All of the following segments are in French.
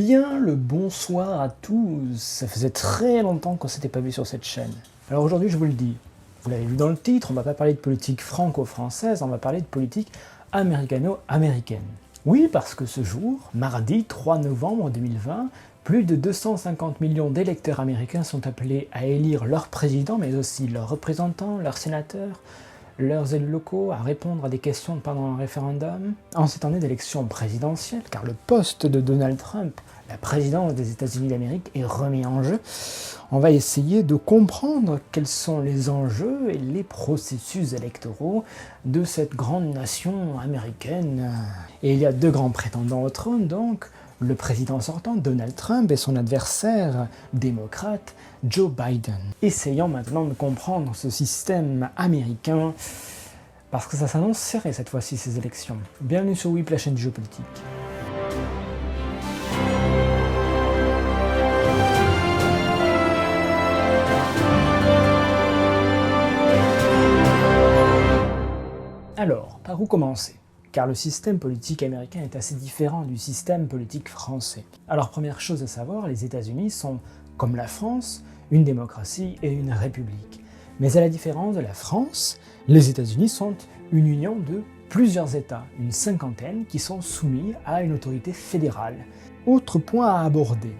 Bien le bonsoir à tous, ça faisait très longtemps qu'on s'était pas vu sur cette chaîne. Alors aujourd'hui je vous le dis, vous l'avez vu dans le titre, on va pas parler de politique franco-française, on va parler de politique américano-américaine. Oui, parce que ce jour, mardi 3 novembre 2020, plus de 250 millions d'électeurs américains sont appelés à élire leur président, mais aussi leurs représentants, leurs sénateurs, leurs élus locaux, à répondre à des questions pendant un référendum. En cette année d'élection présidentielle, car le poste de Donald Trump, la présidence des États-Unis d'Amérique, est remis en jeu, on va essayer de comprendre quels sont les enjeux et les processus électoraux de cette grande nation américaine. Et il y a deux grands prétendants au trône, donc, le président sortant, Donald Trump, et son adversaire démocrate, Joe Biden. Essayons maintenant de comprendre ce système américain, parce que ça s'annonce serré cette fois-ci, ces élections. Bienvenue sur WIP, la chaîne du géopolitique. Alors, par où commencer ? Car le système politique américain est assez différent du système politique français. Alors première chose à savoir, les États-Unis sont, comme la France, une démocratie et une république. Mais à la différence de la France, les États-Unis sont une union de plusieurs États, une cinquantaine qui sont soumis à une autorité fédérale. Autre point à aborder,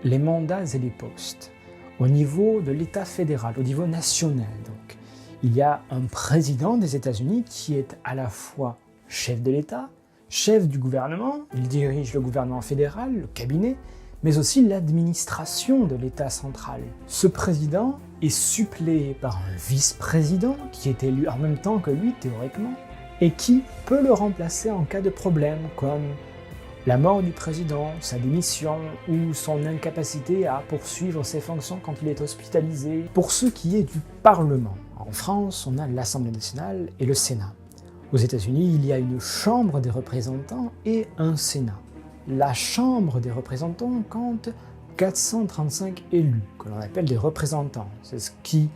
les mandats et les postes. Au niveau de l'État fédéral, au niveau national donc, il y a un président des États-Unis qui est à la fois chef de l'État, chef du gouvernement, il dirige le gouvernement fédéral, le cabinet, mais aussi l'administration de l'État central. Ce président est suppléé par un vice-président qui est élu en même temps que lui, théoriquement, et qui peut le remplacer en cas de problème, comme la mort du président, sa démission ou son incapacité à poursuivre ses fonctions quand il est hospitalisé. Pour ce qui est du Parlement, en France, on a l'Assemblée nationale et le Sénat. Aux États-Unis, il y a une Chambre des représentants et un Sénat. La Chambre des représentants compte 435 élus, que l'on appelle des représentants. C'est ce qui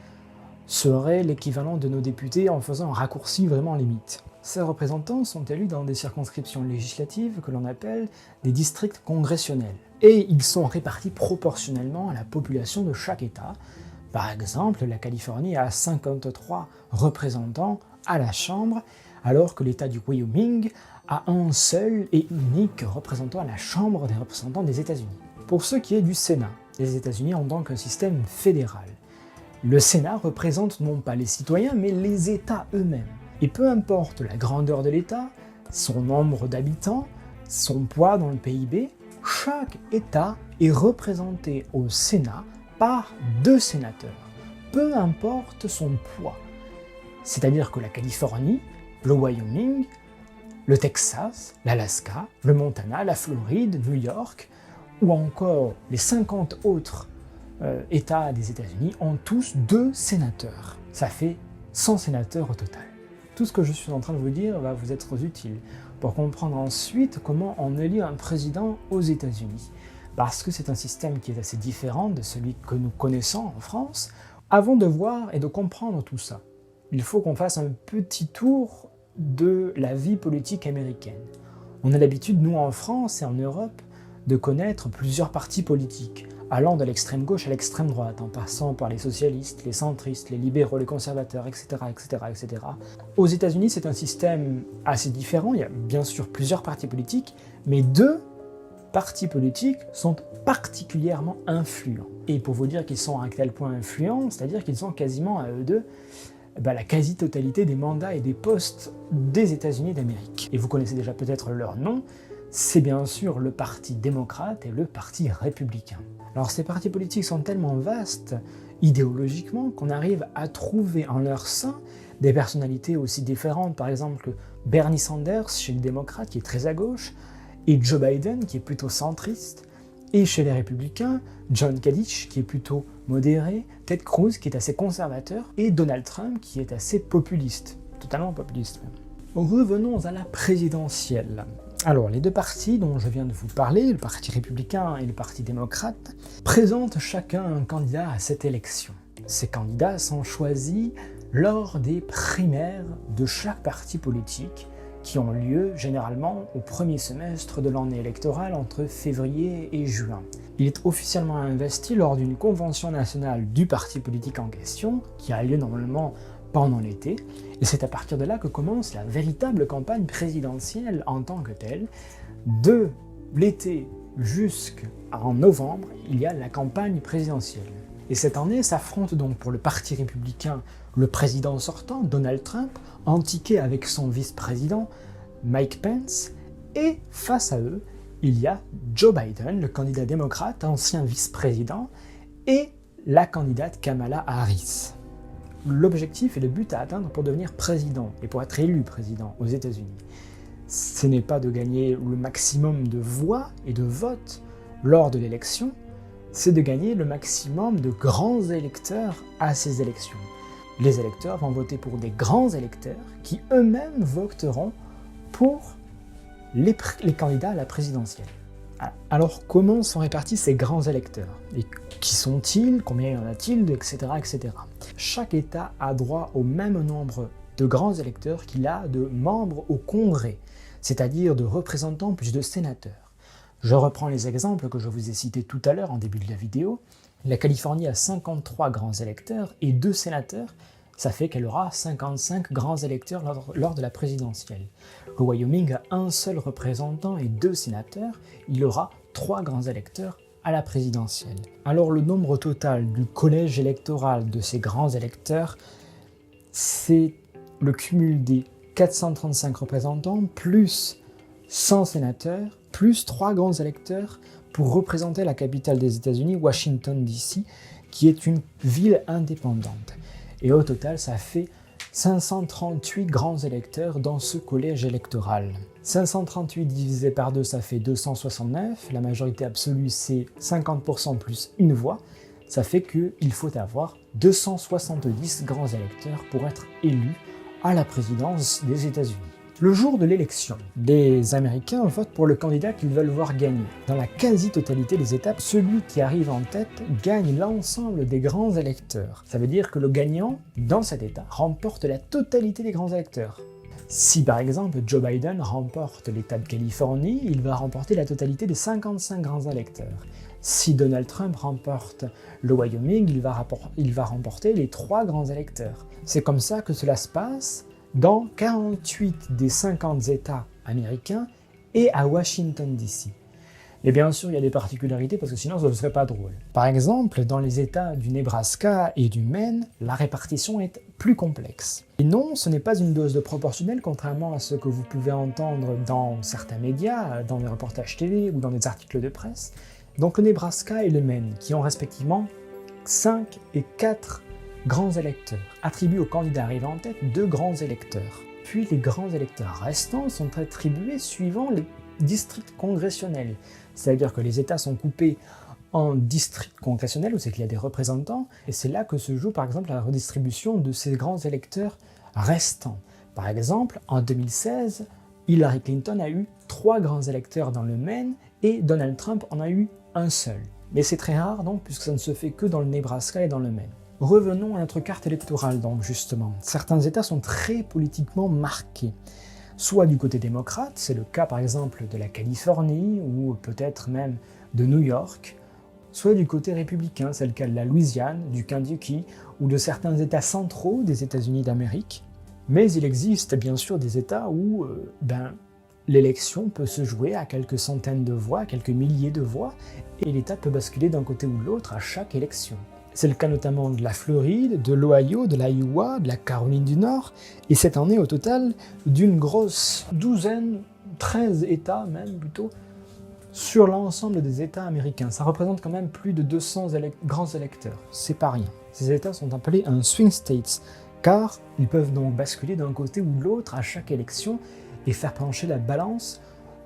serait l'équivalent de nos députés en faisant un raccourci vraiment limite. Ces représentants sont élus dans des circonscriptions législatives que l'on appelle des districts congressionnels. Et ils sont répartis proportionnellement à la population de chaque État. Par exemple, la Californie a 53 représentants à la Chambre, alors que l'État du Wyoming a un seul et unique représentant à la Chambre des représentants des États-Unis. Pour ce qui est du Sénat, les États-Unis ont donc un système fédéral. Le Sénat représente non pas les citoyens, mais les États eux-mêmes. Et peu importe la grandeur de l'État, son nombre d'habitants, son poids dans le PIB, chaque État est représenté au Sénat par 2 sénateurs, peu importe son poids. C'est-à-dire que la Californie, le Wyoming, le Texas, l'Alaska, le Montana, la Floride, New York, ou encore les 50 autres États des États-Unis ont tous 2 sénateurs. Ça fait 100 sénateurs au total. Tout ce que je suis en train de vous dire va vous être utile pour comprendre ensuite comment on élit un président aux États-Unis. Parce que c'est un système qui est assez différent de celui que nous connaissons en France. Avant de voir et de comprendre tout ça, il faut qu'on fasse un petit tour de la vie politique américaine. On a l'habitude, nous en France et en Europe, de connaître plusieurs partis politiques, allant de l'extrême gauche à l'extrême droite, en passant par les socialistes, les centristes, les libéraux, les conservateurs, etc., etc., etc. Aux États-Unis, c'est un système assez différent. Il y a bien sûr plusieurs partis politiques, mais 2 partis politiques sont particulièrement influents. Et pour vous dire qu'ils sont à quel point influents, c'est-à-dire qu'ils ont quasiment à eux deux la quasi-totalité des mandats et des postes des États-Unis d'Amérique. Et vous connaissez déjà peut-être leur nom, c'est bien sûr le Parti démocrate et le Parti républicain. Alors ces partis politiques sont tellement vastes, idéologiquement, qu'on arrive à trouver en leur sein des personnalités aussi différentes, par exemple Bernie Sanders chez les démocrates, qui est très à gauche, et Joe Biden, qui est plutôt centriste, et chez les républicains, John Kasich, qui est plutôt modéré, Ted Cruz, qui est assez conservateur, et Donald Trump, qui est assez populiste, totalement populiste même. Revenons à la présidentielle. Alors, les 2 partis dont je viens de vous parler, le Parti républicain et le Parti démocrate, présentent chacun un candidat à cette élection. Ces candidats sont choisis lors des primaires de chaque parti politique qui ont lieu généralement au premier semestre de l'année électorale entre février et juin. Il est officiellement investi lors d'une convention nationale du parti politique en question, qui a lieu normalement pendant l'été, et c'est à partir de là que commence la véritable campagne présidentielle en tant que telle. De l'été jusqu'en novembre, il y a la campagne présidentielle. Et cette année s'affronte donc pour le parti républicain le président sortant, Donald Trump, en ticket avec son vice-président, Mike Pence, et face à eux, il y a Joe Biden, le candidat démocrate, ancien vice-président, et la candidate Kamala Harris. L'objectif et le but à atteindre pour devenir président et pour être élu président aux États-Unis, ce n'est pas de gagner le maximum de voix et de votes lors de l'élection, c'est de gagner le maximum de grands électeurs à ces élections. Les électeurs vont voter pour des grands électeurs qui eux-mêmes voteront pour les candidats à la présidentielle. Alors comment sont répartis ces grands électeurs? Et qui sont-ils? Combien y en a-t-il? Etc., etc. Chaque État a droit au même nombre de grands électeurs qu'il a de membres au Congrès, c'est-à-dire de représentants plus de sénateurs. Je reprends les exemples que je vous ai cités tout à l'heure en début de la vidéo. La Californie a 53 grands électeurs et 2 sénateurs, ça fait qu'elle aura 55 grands électeurs lors de la présidentielle. Le Wyoming a un seul représentant et 2 sénateurs, il aura 3 grands électeurs à la présidentielle. Alors le nombre total du collège électoral de ces grands électeurs, c'est le cumul des 435 représentants plus 100 sénateurs, plus 3 grands électeurs pour représenter la capitale des États-Unis, Washington DC, qui est une ville indépendante. Et au total, ça fait 538 grands électeurs dans ce collège électoral. 538 divisé par 2, ça fait 269. La majorité absolue, c'est 50% plus une voix. Ça fait qu'il faut avoir 270 grands électeurs pour être élu à la présidence des États-Unis. Le jour de l'élection, les Américains votent pour le candidat qu'ils veulent voir gagner. Dans la quasi-totalité des étapes, celui qui arrive en tête gagne l'ensemble des grands électeurs. Ça veut dire que le gagnant, dans cet État, remporte la totalité des grands électeurs. Si par exemple Joe Biden remporte l'État de Californie, il va remporter la totalité des 55 grands électeurs. Si Donald Trump remporte le Wyoming, il va remporter les 3 grands électeurs. C'est comme ça que cela se passe dans 48 des 50 États américains et à Washington DC. Et bien sûr, il y a des particularités parce que sinon ce ne serait pas drôle. Par exemple, dans les États du Nebraska et du Maine, la répartition est plus complexe. Et non, ce n'est pas une dose de proportionnel, contrairement à ce que vous pouvez entendre dans certains médias, dans des reportages télé ou dans des articles de presse. Donc le Nebraska et le Maine, qui ont respectivement 5 et 4 grands électeurs, attribuent aux candidats arrivant en tête 2 grands électeurs. Puis les grands électeurs restants sont attribués suivant les districts congressionnels. C'est-à-dire que les États sont coupés en districts congressionnels, où c'est qu'il y a des représentants, et c'est là que se joue par exemple la redistribution de ces grands électeurs restants. Par exemple, en 2016, Hillary Clinton a eu 3 grands électeurs dans le Maine, et Donald Trump en a eu un seul. Mais c'est très rare donc, puisque ça ne se fait que dans le Nebraska et dans le Maine. Revenons à notre carte électorale donc justement. Certains États sont très politiquement marqués. Soit du côté démocrate, c'est le cas par exemple de la Californie ou peut-être même de New York, soit du côté républicain, c'est le cas de la Louisiane, du Kentucky ou de certains États centraux des États-Unis d'Amérique. Mais il existe bien sûr des États où l'élection peut se jouer à quelques centaines de voix, quelques milliers de voix, et l'État peut basculer d'un côté ou de l'autre à chaque élection. C'est le cas notamment de la Floride, de l'Ohio, de l'Iowa, de la Caroline du Nord, et cette année au total d'une grosse douzaine, 13 États même plutôt, sur l'ensemble des États américains. Ça représente quand même plus de 200 grands électeurs, c'est pas rien. Ces États sont appelés un swing states, car ils peuvent donc basculer d'un côté ou de l'autre à chaque élection et faire pencher la balance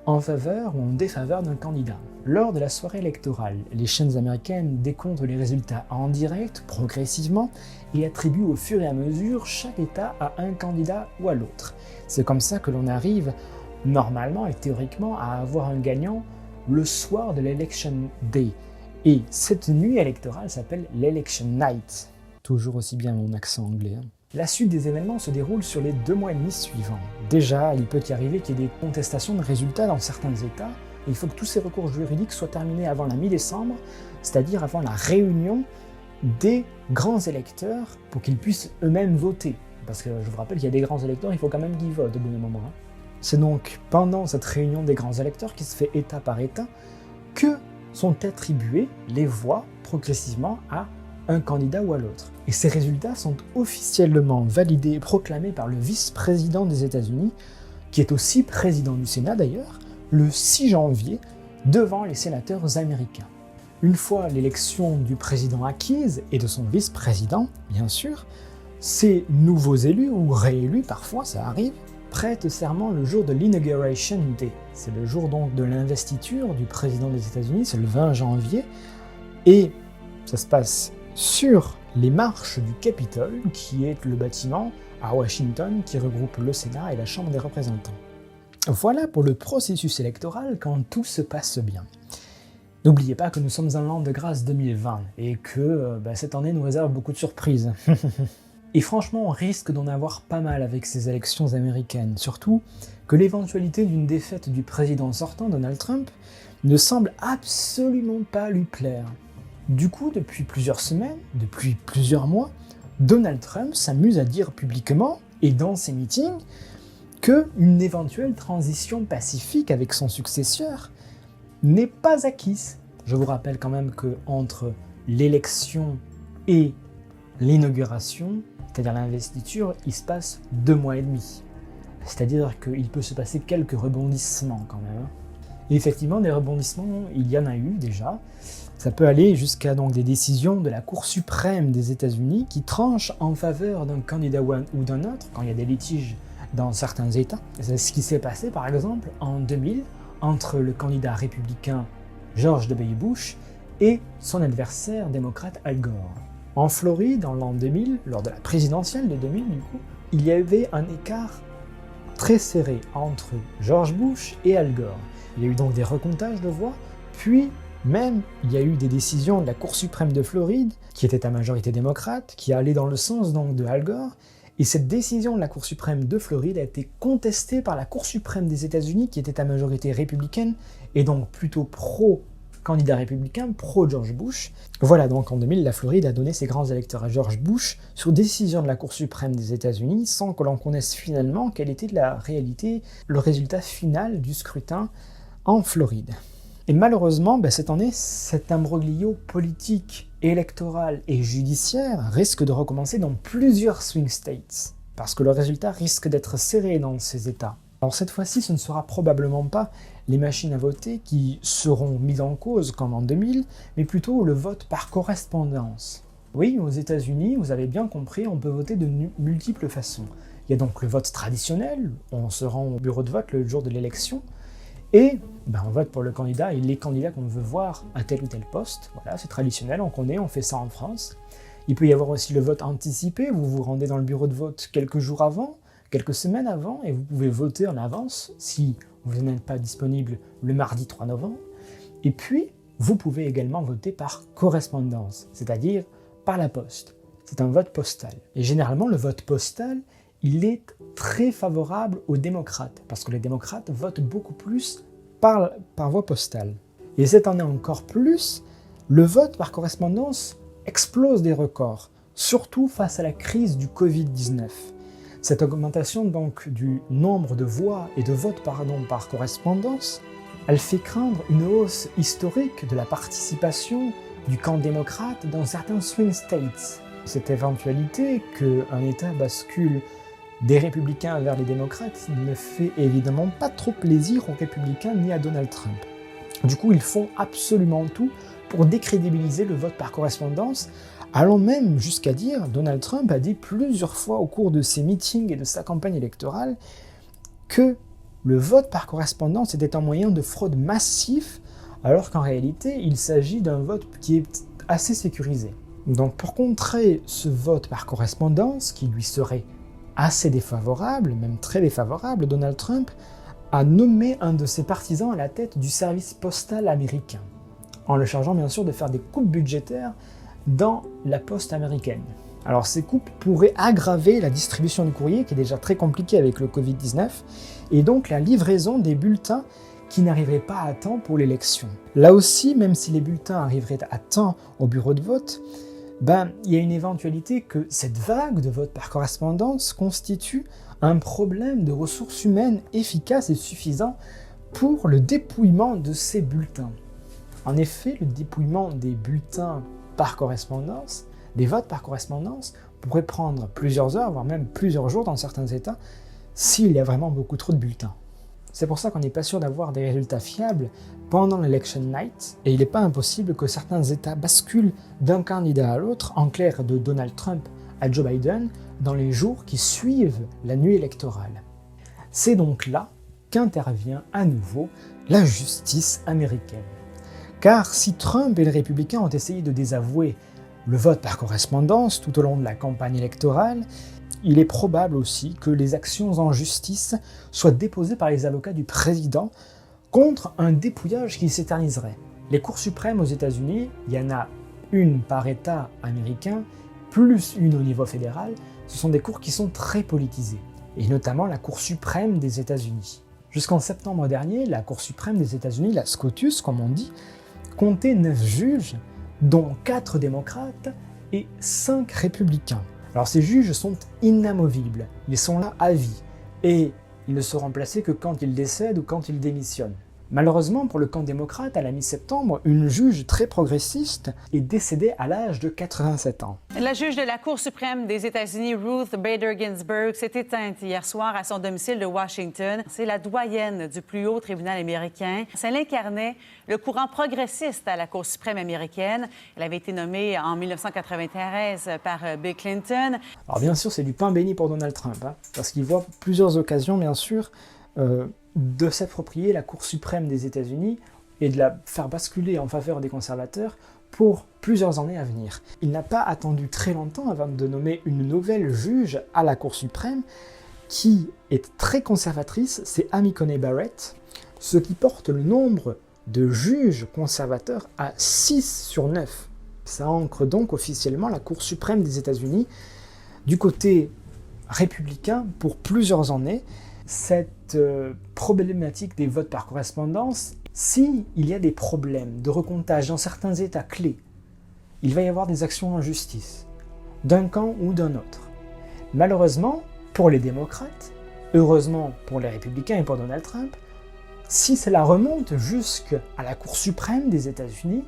en faveur ou en défaveur d'un candidat. Lors de la soirée électorale, les chaînes américaines décomptent les résultats en direct, progressivement, et attribuent au fur et à mesure chaque État à un candidat ou à l'autre. C'est comme ça que l'on arrive, normalement et théoriquement, à avoir un gagnant le soir de l'Election Day. Et cette nuit électorale s'appelle l'Election Night. Toujours aussi bien mon accent anglais. La suite des événements se déroule sur les 2 mois et demi suivants. Déjà, il peut y arriver qu'il y ait des contestations de résultats dans certains États, et il faut que tous ces recours juridiques soient terminés avant la mi-décembre, c'est-à-dire avant la réunion des grands électeurs pour qu'ils puissent eux-mêmes voter. Parce que je vous rappelle qu'il y a des grands électeurs, il faut quand même qu'ils votent au bout d'un moment. C'est donc pendant cette réunion des grands électeurs, qui se fait État par État, que sont attribuées les voix progressivement à un candidat ou à l'autre. Et ces résultats sont officiellement validés et proclamés par le vice-président des États-Unis, qui est aussi président du Sénat d'ailleurs, le 6 janvier, devant les sénateurs américains. Une fois l'élection du président acquise, et de son vice-président, bien sûr, ces nouveaux élus, ou réélus parfois, ça arrive, prêtent serment le jour de l'Inauguration Day. C'est le jour donc de l'investiture du président des États-Unis, c'est le 20 janvier, et ça se passe sur les marches du Capitole, qui est le bâtiment à Washington qui regroupe le Sénat et la Chambre des représentants. Voilà pour le processus électoral quand tout se passe bien. N'oubliez pas que nous sommes en l'an de grâce 2020 et que cette année nous réserve beaucoup de surprises. Et franchement, on risque d'en avoir pas mal avec ces élections américaines, surtout que l'éventualité d'une défaite du président sortant, Donald Trump, ne semble absolument pas lui plaire. Du coup, depuis plusieurs semaines, depuis plusieurs mois, Donald Trump s'amuse à dire publiquement, et dans ses meetings, qu'une éventuelle transition pacifique avec son successeur n'est pas acquise. Je vous rappelle quand même qu'entre l'élection et l'inauguration, c'est-à-dire l'investiture, il se passe 2 mois et demi. C'est-à-dire qu'il peut se passer quelques rebondissements quand même. Et effectivement, des rebondissements, il y en a eu déjà. Ça peut aller jusqu'à donc des décisions de la Cour suprême des États-Unis qui tranchent en faveur d'un candidat ou d'un autre quand il y a des litiges dans certains États. C'est ce qui s'est passé par exemple en 2000 entre le candidat républicain George W. Bush et son adversaire démocrate Al Gore. En Floride, en l'an 2000, lors de la présidentielle de 2000 du coup, il y avait un écart très serré entre George Bush et Al Gore. Il y a eu donc des recomptages de voix, puis même il y a eu des décisions de la Cour suprême de Floride, qui était à majorité démocrate, qui allait dans le sens donc de Al Gore, et cette décision de la Cour suprême de Floride a été contestée par la Cour suprême des États-Unis, qui était à majorité républicaine, et donc plutôt pro-candidat républicain, pro-George Bush. Voilà, donc en 2000, la Floride a donné ses grands électeurs à George Bush sur décision de la Cour suprême des États-Unis, sans que l'on connaisse finalement quelle était la réalité, le résultat final du scrutin en Floride. Et malheureusement, cette année, cet imbroglio politique, électoral et judiciaire risque de recommencer dans plusieurs swing states, parce que le résultat risque d'être serré dans ces États. Alors cette fois-ci, ce ne sera probablement pas les machines à voter qui seront mises en cause comme en 2000, mais plutôt le vote par correspondance. Oui, aux États-Unis, vous avez bien compris, on peut voter de multiples façons. Il y a donc le vote traditionnel, on se rend au bureau de vote le jour de l'élection, et on vote pour le candidat et les candidats qu'on veut voir à tel ou tel poste. Voilà, c'est traditionnel, on connaît, on fait ça en France. Il peut y avoir aussi le vote anticipé, vous vous rendez dans le bureau de vote quelques jours avant, quelques semaines avant, et vous pouvez voter en avance si vous n'êtes pas disponible le mardi 3 novembre. Et puis, vous pouvez également voter par correspondance, c'est-à-dire par la poste. C'est un vote postal. Et généralement, le vote postal, il est très favorable aux démocrates, parce que les démocrates votent beaucoup plus par voie postale. Et cette année encore plus, le vote par correspondance explose des records, surtout face à la crise du Covid-19. Cette augmentation donc du nombre de voix et de votes par correspondance, elle fait craindre une hausse historique de la participation du camp démocrate dans certains swing states. Cette éventualité qu'un État bascule des républicains vers les démocrates ne fait évidemment pas trop plaisir aux républicains ni à Donald Trump. Du coup, ils font absolument tout pour décrédibiliser le vote par correspondance, allant même jusqu'à dire, Donald Trump a dit plusieurs fois au cours de ses meetings et de sa campagne électorale, que le vote par correspondance était un moyen de fraude massif, alors qu'en réalité, il s'agit d'un vote qui est assez sécurisé. Donc pour contrer ce vote par correspondance, qui lui serait assez défavorable, même très défavorable, Donald Trump a nommé un de ses partisans à la tête du service postal américain, en le chargeant bien sûr de faire des coupes budgétaires dans la poste américaine. Alors ces coupes pourraient aggraver la distribution du courrier, qui est déjà très compliquée avec le Covid-19, et donc la livraison des bulletins qui n'arriveraient pas à temps pour l'élection. Là aussi, même si les bulletins arriveraient à temps au bureau de vote, il y a une éventualité que cette vague de vote par correspondance constitue un problème de ressources humaines efficace et suffisant pour le dépouillement de ces bulletins. En effet, le dépouillement des bulletins par correspondance, des votes par correspondance, pourrait prendre plusieurs heures, voire même plusieurs jours dans certains États, s'il y a vraiment beaucoup trop de bulletins. C'est pour ça qu'on n'est pas sûr d'avoir des résultats fiables pendant l'election night, et il n'est pas impossible que certains États basculent d'un candidat à l'autre, en clair de Donald Trump à Joe Biden, dans les jours qui suivent la nuit électorale. C'est donc là qu'intervient à nouveau la justice américaine. Car si Trump et les républicains ont essayé de désavouer le vote par correspondance tout au long de la campagne électorale, il est probable aussi que les actions en justice soient déposées par les avocats du président contre un dépouillage qui s'éterniserait. Les cours suprêmes aux États-Unis, il y en a une par État américain, plus une au niveau fédéral, ce sont des cours qui sont très politisés, et notamment la Cour suprême des États-Unis. Jusqu'en septembre dernier, la Cour suprême des États-Unis, la SCOTUS comme on dit, comptait 9 juges, dont 4 démocrates et 5 républicains. Alors ces juges sont inamovibles, ils sont là à vie, et ils ne sont remplacés que quand ils décèdent ou quand ils démissionnent. Malheureusement pour le camp démocrate, à la mi-septembre, une juge très progressiste est décédée à l'âge de 87 ans. La juge de la Cour suprême des États-Unis, Ruth Bader Ginsburg, s'est éteinte hier soir à son domicile de Washington. C'est la doyenne du plus haut tribunal américain. Elle incarnait le courant progressiste à la Cour suprême américaine. Elle avait été nommée en 1993 par Bill Clinton. Alors bien sûr, c'est du pain béni pour Donald Trump, parce qu'il voit plusieurs occasions, bien sûr, de s'approprier la Cour suprême des États-Unis et de la faire basculer en faveur des conservateurs pour plusieurs années à venir. Il n'a pas attendu très longtemps avant de nommer une nouvelle juge à la Cour suprême qui est très conservatrice, c'est Amy Coney Barrett, ce qui porte le nombre de juges conservateurs à 6 sur 9. Ça ancre donc officiellement la Cour suprême des États-Unis du côté républicain pour plusieurs années. Cette problématique des votes par correspondance, s'il y a des problèmes de recomptage dans certains États clés, il va y avoir des actions en justice, d'un camp ou d'un autre. Malheureusement, pour les démocrates, heureusement pour les républicains et pour Donald Trump, si cela remonte jusqu'à la Cour suprême des États-Unis,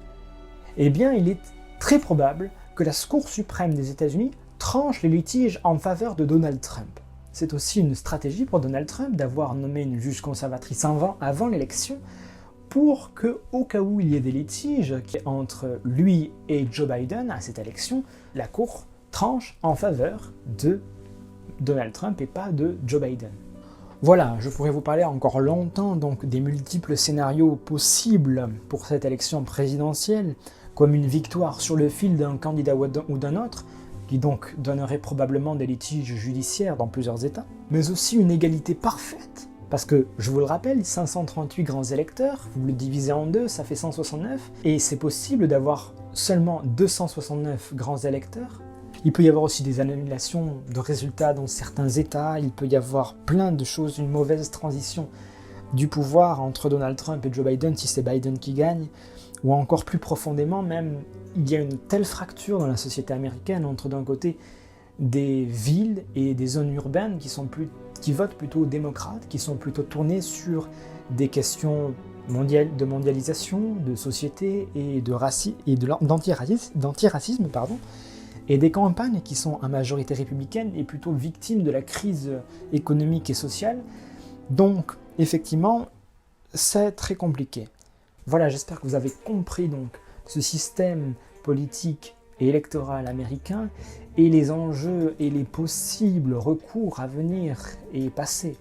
eh bien il est très probable que la Cour suprême des États-Unis tranche les litiges en faveur de Donald Trump. C'est aussi une stratégie pour Donald Trump d'avoir nommé une juge conservatrice avant l'élection pour que, au cas où il y ait des litiges entre lui et Joe Biden à cette élection, la Cour tranche en faveur de Donald Trump et pas de Joe Biden. Voilà, je pourrais vous parler encore longtemps donc des multiples scénarios possibles pour cette élection présidentielle, comme une victoire sur le fil d'un candidat ou d'un autre, qui donc donnerait probablement des litiges judiciaires dans plusieurs États, mais aussi une égalité parfaite, parce que, je vous le rappelle, 538 grands électeurs, vous le divisez en deux, ça fait 169, et c'est possible d'avoir seulement 269 grands électeurs. Il peut y avoir aussi des annulations de résultats dans certains États, il peut y avoir plein de choses, une mauvaise transition du pouvoir entre Donald Trump et Joe Biden si c'est Biden qui gagne, ou encore plus profondément même, il y a une telle fracture dans la société américaine entre d'un côté des villes et des zones urbaines qui votent plutôt démocrates, qui sont plutôt tournées sur des questions de mondialisation, de société et d'antiracisme, et des campagnes qui sont à majorité républicaine et plutôt victimes de la crise économique et sociale. Donc, effectivement, c'est très compliqué. Voilà, j'espère que vous avez compris donc ce système politique et électoral américain et les enjeux et les possibles recours à venir et passer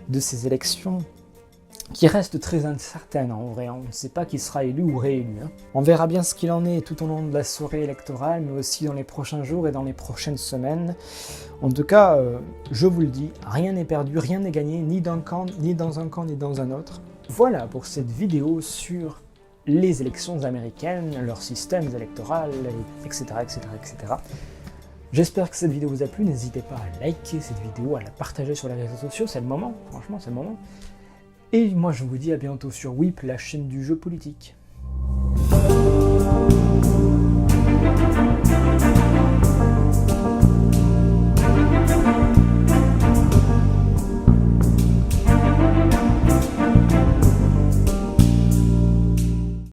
de ces élections qui restent très incertaines en vrai. On ne sait pas qui sera élu ou réélu. On verra bien ce qu'il en est tout au long de la soirée électorale, mais aussi dans les prochains jours et dans les prochaines semaines. En tout cas, je vous le dis, rien n'est perdu, rien n'est gagné, ni dans un camp, ni dans un autre. Voilà pour cette vidéo sur les élections américaines, leurs systèmes électoraux, etc., etc., etc. J'espère que cette vidéo vous a plu, n'hésitez pas à liker cette vidéo, à la partager sur les réseaux sociaux, c'est le moment, franchement c'est le moment. Et moi je vous dis à bientôt sur WIP, la chaîne du jeu politique.